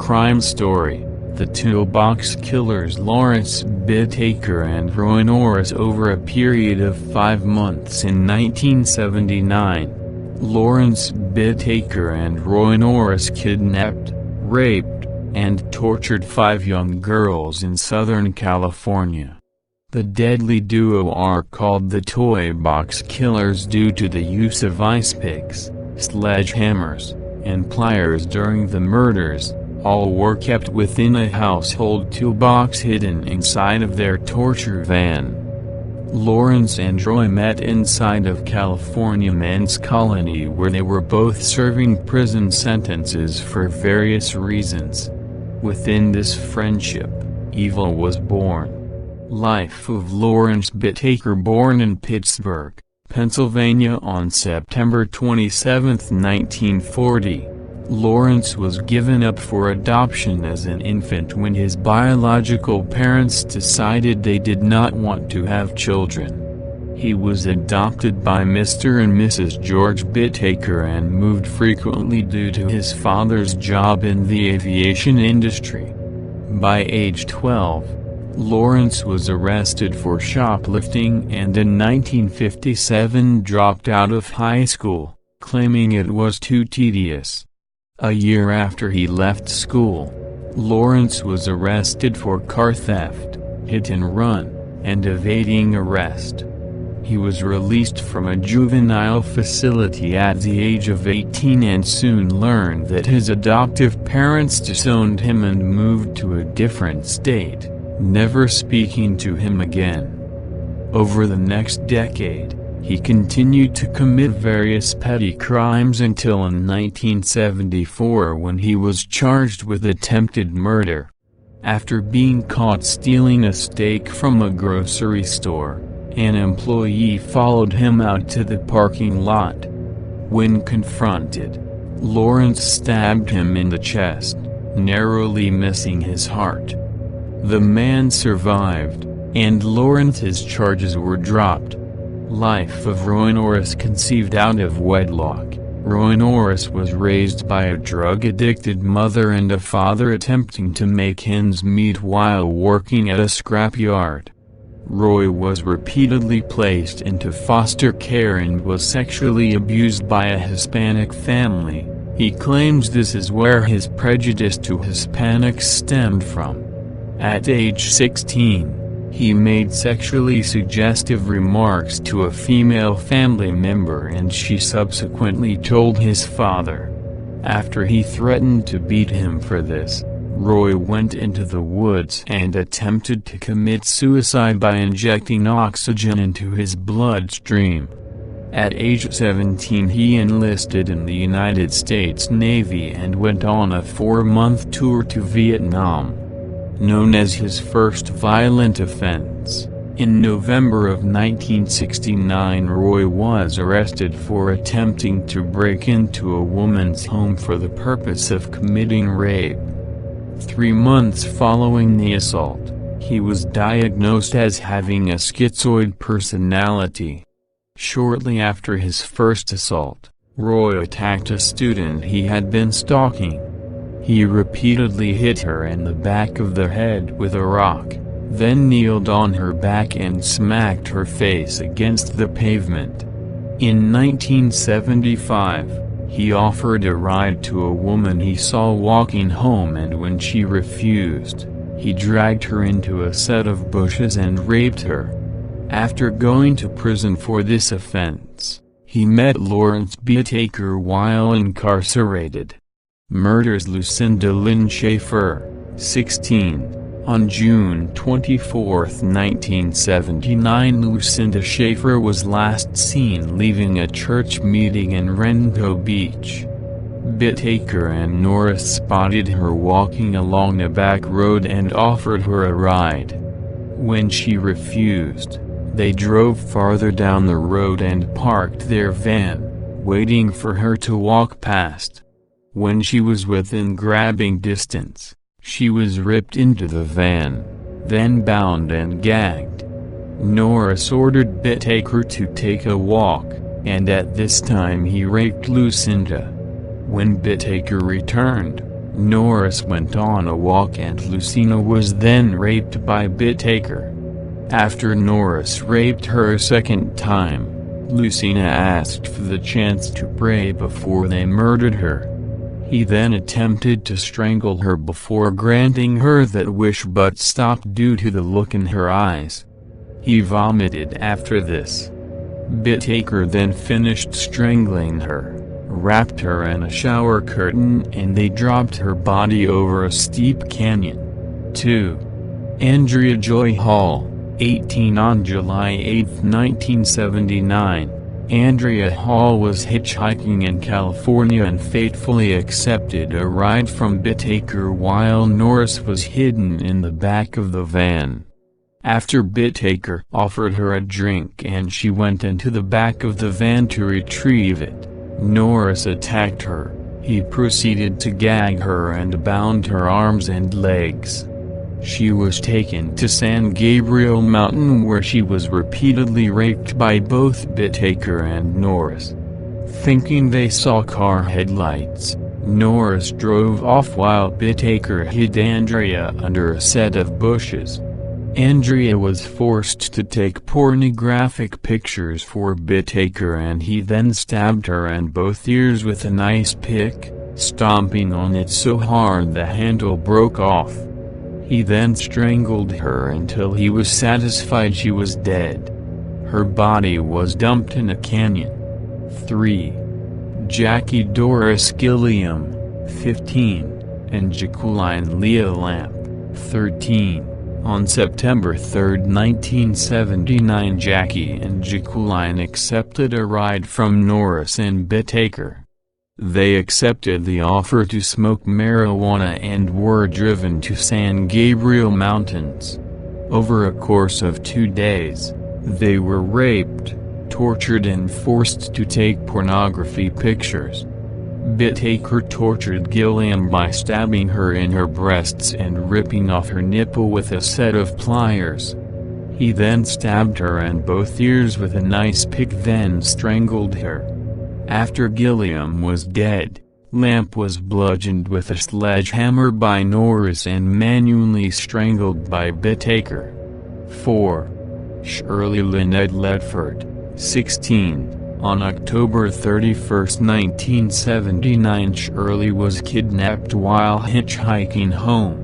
crime story, the Toolbox killers Lawrence Bittaker and Roy Norris. Over a period of 5 months in 1979, Lawrence Bittaker and Roy Norris kidnapped, raped, and tortured 5 young girls in Southern California. The deadly duo are called the Toolbox Killers due to the use of ice picks, sledgehammers, and pliers during the murders. All were kept within a household toolbox hidden inside of their torture van. Lawrence and Roy met inside of California Men's Colony, where they were both serving prison sentences for various reasons. Within this friendship, evil was born. Life of Lawrence Bittaker, born in Pittsburgh, Pennsylvania on September 27, 1940. Lawrence was given up for adoption as an infant when his biological parents decided they did not want to have children. He was adopted by Mr. and Mrs. George Bittaker and moved frequently due to his father's job in the aviation industry. By age 12, Lawrence was arrested for shoplifting and in 1957 dropped out of high school, claiming it was too tedious. A year after he left school, Lawrence was arrested for car theft, hit and run, and evading arrest. He was released from a juvenile facility at the age of 18 and soon learned that his adoptive parents disowned him and moved to a different state, never speaking to him again. Over the next decade, he continued to commit various petty crimes until in 1974 when he was charged with attempted murder. After being caught stealing a steak from a grocery store, an employee followed him out to the parking lot. When confronted, Lawrence stabbed him in the chest, narrowly missing his heart. The man survived, and Lawrence's charges were dropped. Life of Roy Norris, conceived out of wedlock. Roy Norris was raised by a drug-addicted mother and a father attempting to make ends meet while working at a scrapyard. Roy was repeatedly placed into foster care and was sexually abused by a Hispanic family. He claims this is where his prejudice to Hispanics stemmed from. At age 16, he made sexually suggestive remarks to a female family member and she subsequently told his father. After he threatened to beat him for this, Roy went into the woods and attempted to commit suicide by injecting oxygen into his bloodstream. At age 17 he enlisted in the United States Navy and went on a 4-month tour to Vietnam. Known as his first violent offense, in November of 1969 Roy was arrested for attempting to break into a woman's home for the purpose of committing rape. 3 months following the assault, he was diagnosed as having a schizoid personality. Shortly after his first assault, Roy attacked a student he had been stalking. He repeatedly hit her in the back of the head with a rock, then kneeled on her back and smacked her face against the pavement. In 1975, he offered a ride to a woman he saw walking home, and when she refused, he dragged her into a set of bushes and raped her. After going to prison for this offense, he met Lawrence Bittaker while incarcerated. Murders Lucinda Lynn Schaefer, 16, on June 24, 1979. Lucinda Schaefer was last seen leaving a church meeting in Rento Beach. Bittaker and Norris spotted her walking along a back road and offered her a ride. When she refused, they drove farther down the road and parked their van, waiting for her to walk past. When she was within grabbing distance, she was ripped into the van, then bound and gagged. Norris ordered Bittaker to take a walk, and at this time he raped Lucinda. When Bittaker returned, Norris went on a walk and Lucina was then raped by Bittaker. After Norris raped her a second time, Lucina asked for the chance to pray before they murdered her. He then attempted to strangle her before granting her that wish but stopped due to the look in her eyes. He vomited after this. Bittaker then finished strangling her, wrapped her in a shower curtain and they dropped her body over a steep canyon. 2. Andrea Joy Hall, 18. On July 8, 1979, Andrea Hall was hitchhiking in California and fatefully accepted a ride from Bittaker while Norris was hidden in the back of the van. After Bittaker offered her a drink and she went into the back of the van to retrieve it, Norris attacked her. He proceeded to gag her and bound her arms and legs. She was taken to San Gabriel Mountain where she was repeatedly raped by both Bittaker and Norris. Thinking they saw car headlights, Norris drove off while Bittaker hid Andrea under a set of bushes. Andrea was forced to take pornographic pictures for Bittaker and he then stabbed her in both ears with an ice pick, stomping on it so hard the handle broke off. He then strangled her until he was satisfied she was dead. Her body was dumped in a canyon. 3. Jackie Doris Gilliam, 15, and Jacqueline Leah Lamp, 13. On September 3, 1979, Jackie and Jacqueline accepted a ride from Norris and Bittaker. They accepted the offer to smoke marijuana and were driven to San Gabriel Mountains. Over a course of 2 days, they were raped, tortured and forced to take pornography pictures. Bittaker tortured Gilliam by stabbing her in her breasts and ripping off her nipple with a set of pliers. He then stabbed her in both ears with an ice pick then strangled her. After Gilliam was dead, Lamp was bludgeoned with a sledgehammer by Norris and manually strangled by Bittaker. 4. Shirley Lynette Ledford, 16. On October 31, 1979, Shirley was kidnapped while hitchhiking home.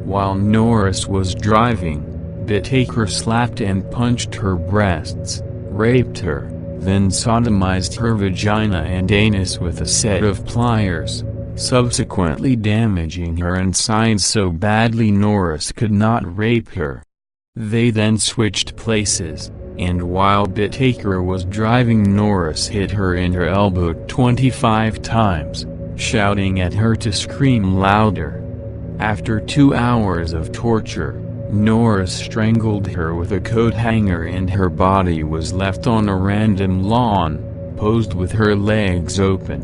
While Norris was driving, Bittaker slapped and punched her breasts, raped her, then sodomized her vagina and anus with a set of pliers, subsequently damaging her insides so badly Norris could not rape her. They then switched places, and while Bittaker was driving, Norris hit her in her elbow 25 times, shouting at her to scream louder. After 2 hours of torture, Norris strangled her with a coat hanger and her body was left on a random lawn, posed with her legs open.